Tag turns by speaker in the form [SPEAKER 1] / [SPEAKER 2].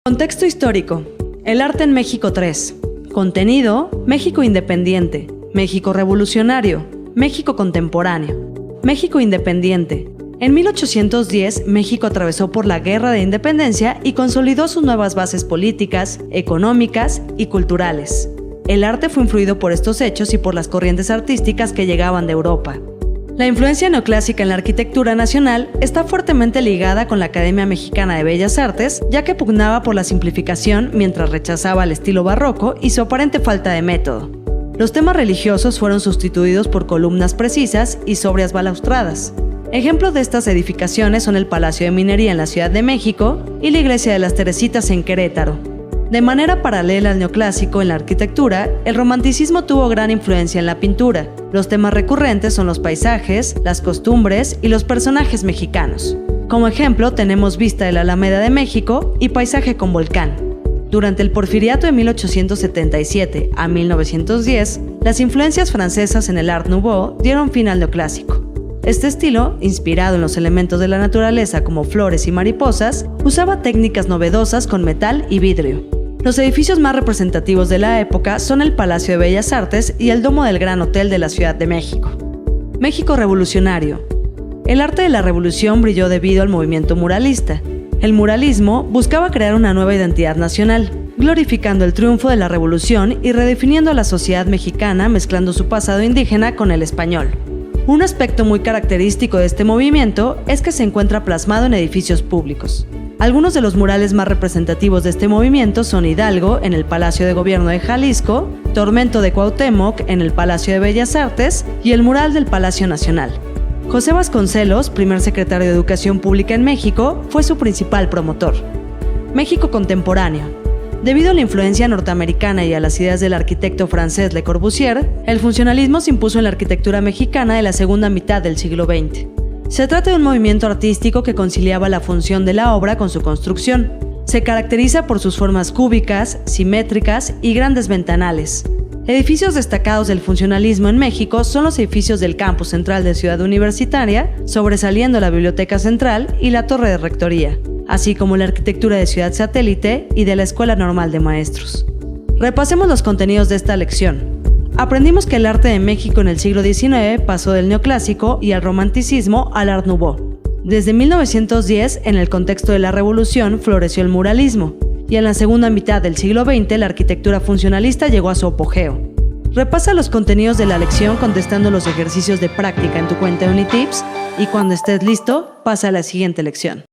[SPEAKER 1] Contexto histórico. El arte en México 3. Contenido: México independiente, México revolucionario, México contemporáneo. México independiente. En 1810, México atravesó por la Guerra de Independencia y consolidó sus nuevas bases políticas, económicas y culturales. El arte fue influido por estos hechos y por las corrientes artísticas que llegaban de Europa. La influencia neoclásica en la arquitectura nacional está fuertemente ligada con la Academia Mexicana de Bellas Artes, ya que pugnaba por la simplificación mientras rechazaba el estilo barroco y su aparente falta de método. Los temas religiosos fueron sustituidos por columnas precisas y sobrias balaustradas. Ejemplos de estas edificaciones son el Palacio de Minería en la Ciudad de México y la Iglesia de las Teresitas en Querétaro. De manera paralela al neoclásico en la arquitectura, el romanticismo tuvo gran influencia en la pintura. Los temas recurrentes son los paisajes, las costumbres y los personajes mexicanos. Como ejemplo tenemos Vista de la Alameda de México y Paisaje con volcán. Durante el Porfiriato de 1877 a 1910, las influencias francesas en el Art Nouveau dieron fin al neoclásico. Este estilo, inspirado en los elementos de la naturaleza como flores y mariposas, usaba técnicas novedosas con metal y vidrio. Los edificios más representativos de la época son el Palacio de Bellas Artes y el Domo del Gran Hotel de la Ciudad de México. México revolucionario. El arte de la revolución brilló debido al movimiento muralista. El muralismo buscaba crear una nueva identidad nacional, glorificando el triunfo de la revolución y redefiniendo a la sociedad mexicana mezclando su pasado indígena con el español. Un aspecto muy característico de este movimiento es que se encuentra plasmado en edificios públicos. Algunos de los murales más representativos de este movimiento son Hidalgo en el Palacio de Gobierno de Jalisco, Tormento de Cuauhtémoc en el Palacio de Bellas Artes y el mural del Palacio Nacional. José Vasconcelos, primer secretario de Educación Pública en México, fue su principal promotor. México contemporáneo. Debido a la influencia norteamericana y a las ideas del arquitecto francés Le Corbusier, el funcionalismo se impuso en la arquitectura mexicana de la segunda mitad del siglo XX. Se trata de un movimiento artístico que conciliaba la función de la obra con su construcción. Se caracteriza por sus formas cúbicas, simétricas y grandes ventanales. Edificios destacados del funcionalismo en México son los edificios del Campus Central de Ciudad Universitaria, sobresaliendo la Biblioteca Central y la Torre de Rectoría, así como la arquitectura de Ciudad Satélite y de la Escuela Normal de Maestros. Repasemos los contenidos de esta lección. Aprendimos que el arte de México en el siglo XIX pasó del neoclásico y al romanticismo al Art Nouveau. Desde 1910, en el contexto de la Revolución, floreció el muralismo, y en la segunda mitad del siglo XX la arquitectura funcionalista llegó a su apogeo. Repasa los contenidos de la lección contestando los ejercicios de práctica en tu cuenta Unitips y cuando estés listo, pasa a la siguiente lección.